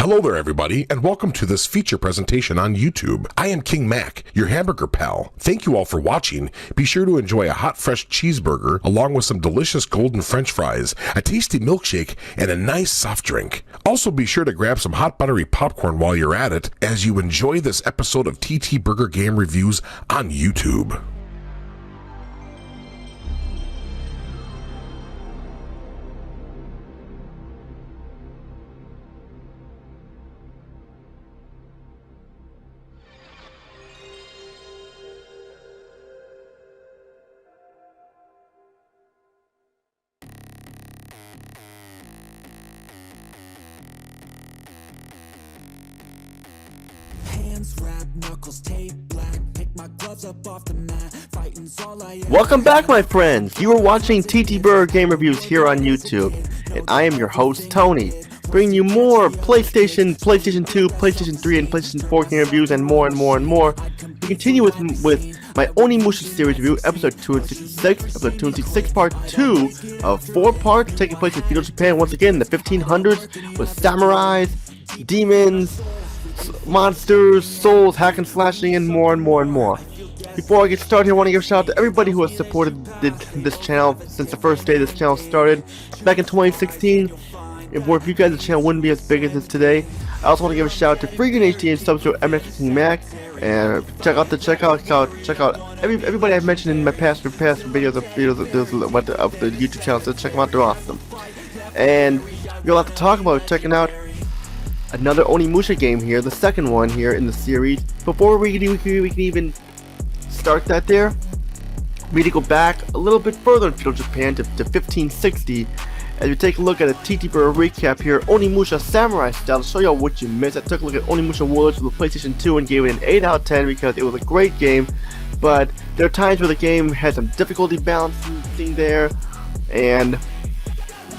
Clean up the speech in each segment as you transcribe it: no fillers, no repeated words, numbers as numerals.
Hello there everybody, and welcome to this feature presentation on YouTube. I am King Mac, your hamburger pal. Thank you all for watching. Be sure to enjoy a hot fresh cheeseburger along with some delicious golden french fries, a tasty milkshake, and a nice soft drink. Also be sure to grab some hot buttery popcorn while you're at it as you enjoy this episode of TTBurger Game Reviews on YouTube. Welcome back, my friends. You are watching TTBurger Game Reviews here on YouTube, and I am your host, Tony, bringing you more PlayStation, PlayStation 2, PlayStation 3, and PlayStation 4 game reviews, and more and more and more. We continue with my Onimusha series review, episode 266, part 2 of 4 parts, taking place in Feudal Japan once again in the 1500s, with samurais, demons, monsters, souls, hack and slashing, and more and more and more. Before I get started, I want to give a shout out to everybody who has supported this channel since the first day this channel started back in 2016. If you guys, the channel wouldn't be as big as it is today. I also want to give a shout out to Freakin' HD and subs to MX King Mac, and check out everybody I've mentioned in my past videos of the YouTube channel. So check them out; they're awesome. And we'll have to talk about checking out another Onimusha game here, the second one here in the series. Before we can even start that there, we need to go back a little bit further in Feudal Japan to 1560 as we take a look at a TTBurger recap here, Onimusha Samurai style, to show y'all what you missed. I took a look at Onimusha Warlords for the PlayStation 2 and gave it an 8 out of 10 because it was a great game, but there are times where the game had some difficulty balancing there, and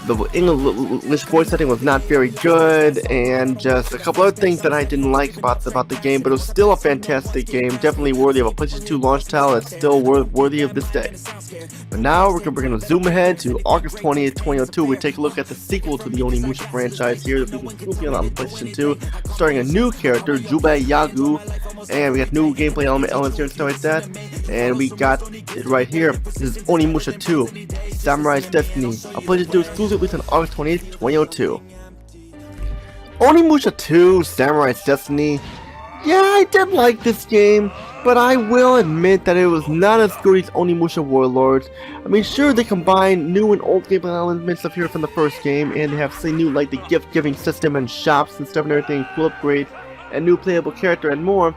the English voice setting was not very good, and just a couple other things that I didn't like about the game, but it was still a fantastic game, definitely worthy of a PlayStation 2 launch title that's still worthy of this day. But now we're going to zoom ahead to August 20th, 2002. We take a look at the sequel to the Onimusha franchise here, that will be on the PlayStation 2, starring a new character, Jubei Yagyu, and we got new gameplay elements here and stuff like that, and we got it right here. This is Onimusha 2, Samurai's Destiny, a PlayStation 2 exclusive released on August 20th, 2002. Onimusha 2, Samurai's Destiny. Yeah, I did like this game, but I will admit that it was not as good as Onimusha Warlords. I mean, sure, they combine new and old gameplay elements up here from the first game, and they have some new, like the gift-giving system and shops and stuff and everything, cool upgrades, and new playable character and more.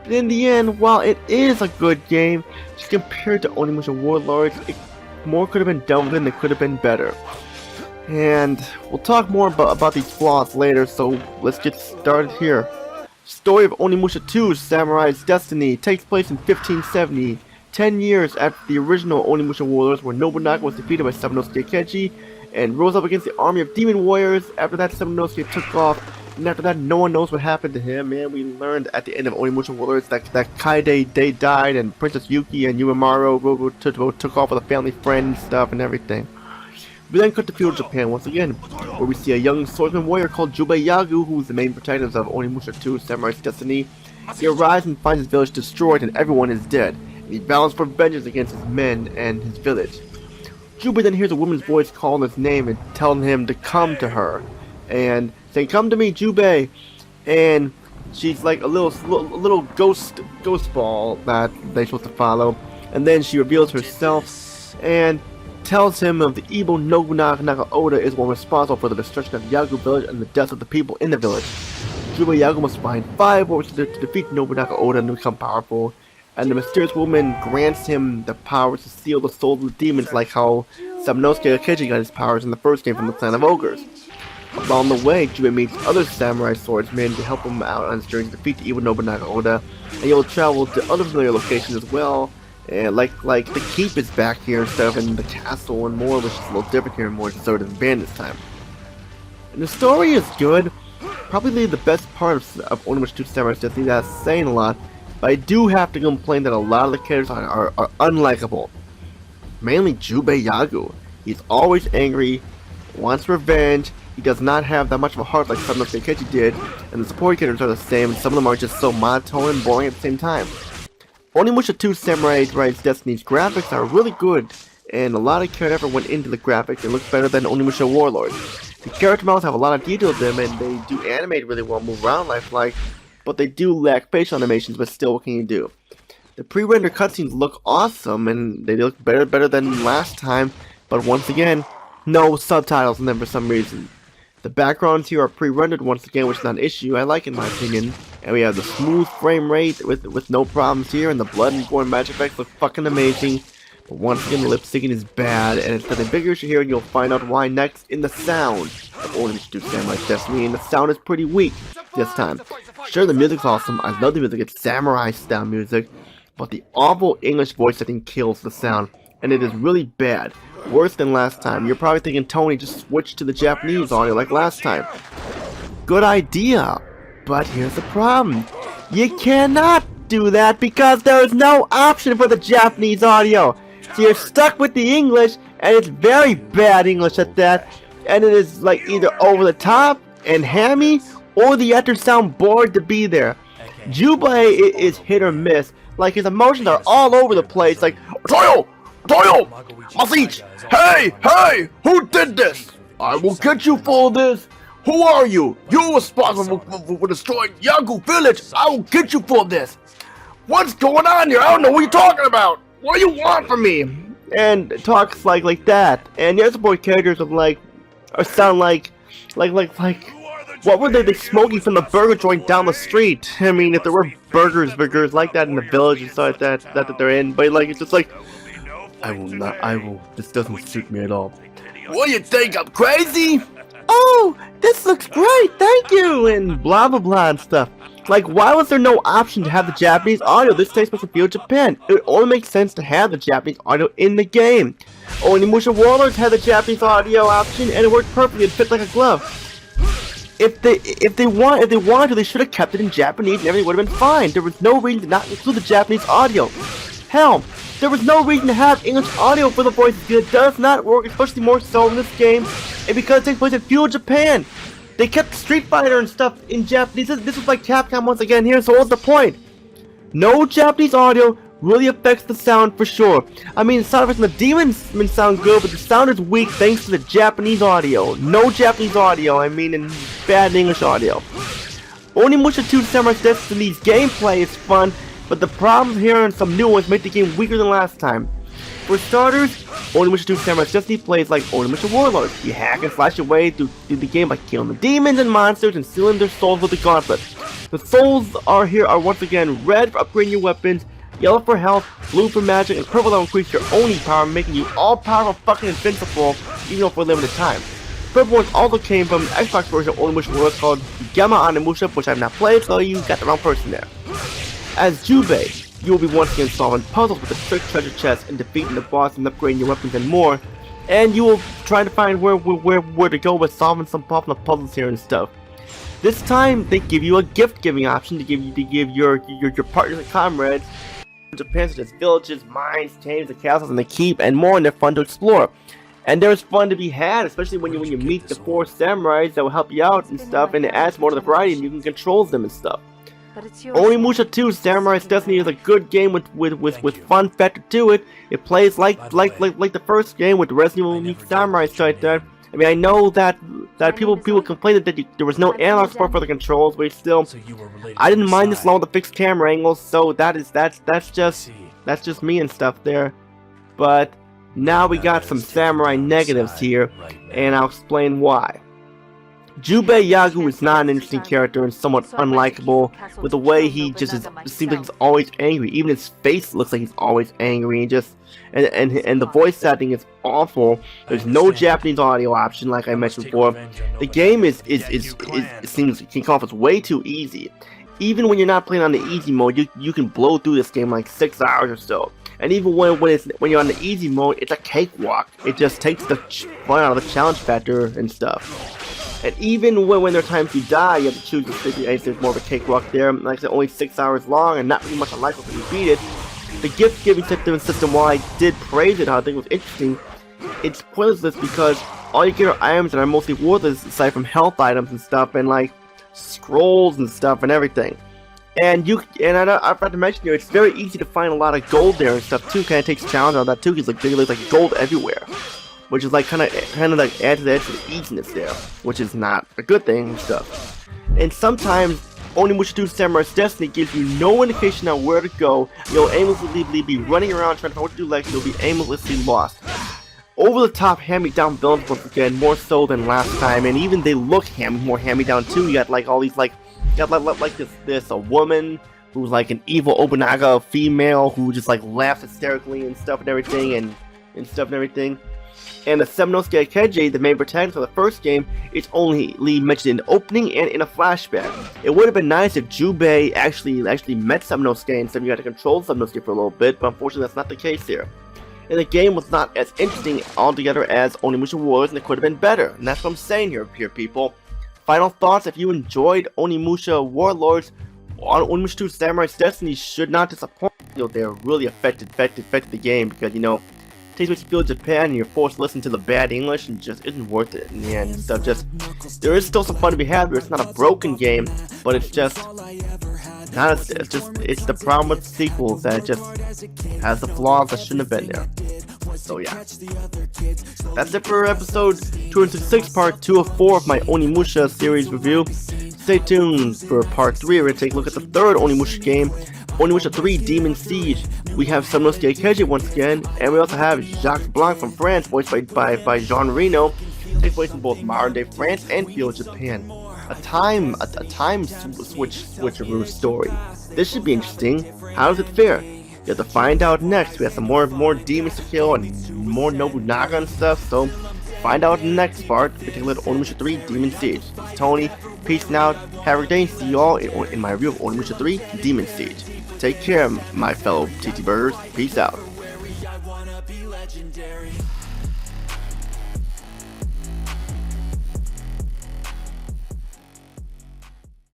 But in the end, while it is a good game, just compared to Onimusha Warlords, more could have been done with it and it could have been better. And we'll talk more about these flaws later, so let's get started here. Story of Onimusha 2, Samurai's Destiny, takes place in 1570, 10 years after the original Onimusha Warlords, where Nobunaga was defeated by Samanosuke Akechi and rose up against the army of demon warriors. After that, Samanosuke took off, and after that, no one knows what happened to him. And we learned at the end of Onimusha Warlords that Kaide they died, and Princess Yuki and Uemaro took off with a family friend and stuff and everything. We then cut to Feudal Japan once again, where we see a young swordsman warrior called Jubei Yagyu, who is the main protagonist of Onimusha 2, Samurai's Destiny. He arrives and finds his village destroyed and everyone is dead, and he vows for vengeance against his men and his village. Jubei then hears a woman's voice calling his name and telling him to come to her, and saying, "Come to me, Jubei," and she's like a little ghost ball that they're supposed to follow, and then she reveals herself and tells him of the evil Nobunaga Oda is one responsible for the destruction of Yagyu village and the death of the people in the village. Jubei Yagyu must find 5 warriors to defeat Nobunaga Oda and become powerful, and the mysterious woman grants him the power to steal the souls of the demons, like how Samanosuke Akechi got his powers in the first game from the Clan of Ogres. Along the way, Jubei meets other samurai swordsmen to help him out on his journey to defeat the evil Nobunaga Oda, and he'll travel to other familiar locations as well. And like the keep is back here and stuff, and the castle and more, which is a little different here and more deserted and abandoned this time. And the story is good, probably the best part of Onimusha 2 Samurai's Destiny. That's saying a lot, but I do have to complain that a lot of the characters are unlikable. Mainly Jubei Yagyu. He's always angry, wants revenge, He does not have that much of a heart like some of the Keiji did, and the support characters are the same, and some of them are just so monotone and boring at the same time. Onimusha 2 Samurai Destiny's graphics are really good, and a lot of care effort went into the graphics and look better than Onimusha Warlord. The character models have a lot of detail to them, and they do animate really well, move around lifelike, but they do lack facial animations, but still, what can you do? The pre-rendered cutscenes look awesome, and they look better than last time, but once again, no subtitles in them for some reason. The backgrounds here are pre-rendered once again, which is not an issue, I like in my opinion. And we have the smooth frame rate with no problems here, and the blood and gore and magic effects look fucking amazing. But once again, the lip syncing is bad, and it's nothing bigger here, and you'll find out why next in the sound of Onimusha 2 Samurai Destiny, and the sound is pretty weak this time. Sure, the music's awesome, I love the music, it's samurai style music, but the awful English voice setting kills the sound, and it is really bad. Worse than last time. You're probably thinking, Tony, just switch to the Japanese audio like last time. Good idea, but here's the problem. You cannot do that because there is no option for the Japanese audio. So you're stuck with the English, and it's very bad English at that, and it is like either over the top and hammy, or the actors sound bored to be there. Jubei is hit or miss. Like, his emotions are all over the place, like, Toyo! Toyo! Masich! Hey! Who did this? I will get you for this! Who are you? You're responsible for destroying Yagyu village! I will get you for this! What's going on here? I don't know what you're talking about! What do you want from me? And talks like that. And the other support characters sound like what were they smoking from the burger joint down the street? I mean, if there were burgers like that in the village and stuff like that they're in, but like, it's just like, this doesn't suit me at all. What do you think, I'm crazy? Oh, this looks great, thank you, and blah blah blah and stuff. Like, why was there no option to have the Japanese audio? This takes place in Feudal Japan. It only makes sense to have the Japanese audio in the game. Onimusha Warlords had the Japanese audio option, and it worked perfectly, it fit like a glove. If they wanted to, they should have kept it in Japanese and everything would have been fine. There was no reason to not include the Japanese audio. Hell, there was no reason to have English audio for the voices. It does not work, especially more so in this game, and because it takes place in Feudal Japan. They kept Street Fighter and stuff in Japanese. This was like Capcom once again here, so what's the point? No Japanese audio really affects the sound for sure. I mean, the sound effects and the demons sound good, but the sound is weak thanks to the Japanese audio. No Japanese audio, I mean, and bad English audio. Onimusha 2 Samurai Destiny's gameplay is fun, but the problems here and some new ones make the game weaker than last time. For starters, Onimusha 2 Samurai Destiny plays like Onimusha Warlords. You hack and slash your way through the game by killing the demons and monsters and sealing their souls with the gauntlet. The souls are once again red for upgrading your weapons, yellow for health, blue for magic, and purple to increase your Oni power, making you all-powerful fucking invincible, even though for a limited time. Purple ones also came from the Xbox version of Onimusha Warlords called Gamma Onimusha, which I have not played, so you got the wrong person there. As Jubei, you will be once again solving puzzles with a trick treasure chest and defeating the boss and upgrading your weapons and more. And you will try to find where to go with solving some popular puzzles here and stuff. This time they give you a gift giving option to give your partners and comrades in Japan, such as villages, mines, caves, and castles, and the keep, and more, and they're fun to explore. And there's fun to be had, especially when you meet the 4 samurais that will help you out and stuff, and it adds more to the variety and you can control them and stuff. Onimusha 2 Samurai Destiny is a good game with fun factor to it. It plays like the first game with Resident Evil Samurai like that. I mean, I know that people complained that there was no analog support for the controls, but still, I didn't mind this along with the fixed camera angles. So that's just me and stuff there. But now we got some samurai negatives here, and I'll explain why. Jubei Yagyu is not an interesting character and somewhat unlikable, with the way he just seems like he's always angry. Even his face looks like he's always angry, and the voice acting is awful. There's no Japanese audio option, like I mentioned before. The game it seems can come off as way too easy. Even when you're not playing on the easy mode, you can blow through this game like 6 hours or so. And even when you're on the easy mode, it's a cakewalk. It just takes the fun out of the challenge factor and stuff. And even when there are times you die, you have to choose there's more of a cakewalk there. Like I said, only 6 hours long and not really much unlikely to beat it. The gift-giving system, while I did praise it, I think it was interesting, it's pointless because all you get are items that are mostly worthless aside from health items and stuff, and like scrolls and stuff and everything. And I forgot to mention here, it's very easy to find a lot of gold there and stuff too. Kind of takes challenge on that too, because there's like gold everywhere, which is like kind of like adds to the edge of the easiness there, which is not a good thing and stuff. And sometimes Onimusha 2 Samurai's Destiny gives you no indication on where to go. You'll aimlessly be running around trying to find what to do next. You'll be aimlessly lost. Over the top hand-me-down villains once again, more so than last time, and even they look more hand-me-down too. You got like all these like this a woman who's like an evil Nobunaga female who just like laughs hysterically and stuff and everything and everything. And the Seminosuke Akeji, the main protagonist of the first game, is only mentioned in the opening and in a flashback. It would have been nice if Jubei actually met Seminosuke and said you had to control Seminosuke for a little bit, but unfortunately that's not the case here. And the game was not as interesting altogether as Onimusha Warlords, and it could have been better. And that's what I'm saying here people. Final thoughts: if you enjoyed Onimusha Warlords, Onimusha 2 Samurai's Destiny should not disappoint. They're really affected the game, because it takes place in Feudal Japan and you're forced to listen to the bad English and just isn't worth it in the end. Stuff there is still some fun to be had here. It's not a broken game, but it's just it's the problem with sequels that it just has the flaws that shouldn't have been there. So yeah, that's it for episode 206, part 2 of 4 of my Onimusha series review. Stay tuned for part 3. We're going to take a look at the third Onimusha game, Onimusha 3 Demon Siege. We have Seminosuke Akeji once again, and we also have Jacques Blanc from France, voiced by Jean Reno. Takes place in both modern day France and Feudal Japan. A time switcheroo story. This should be interesting. How does it fare? You have to find out next. We have some more demons to kill and more Nobunaga and stuff, so find out in the next part. We take a look at Onimusha 3 Demon Siege. It's Tony. Peace out. Have a good day. See you all in my review of Onimusha 3 Demon Siege. Take care, my fellow TTBurgers. Peace out.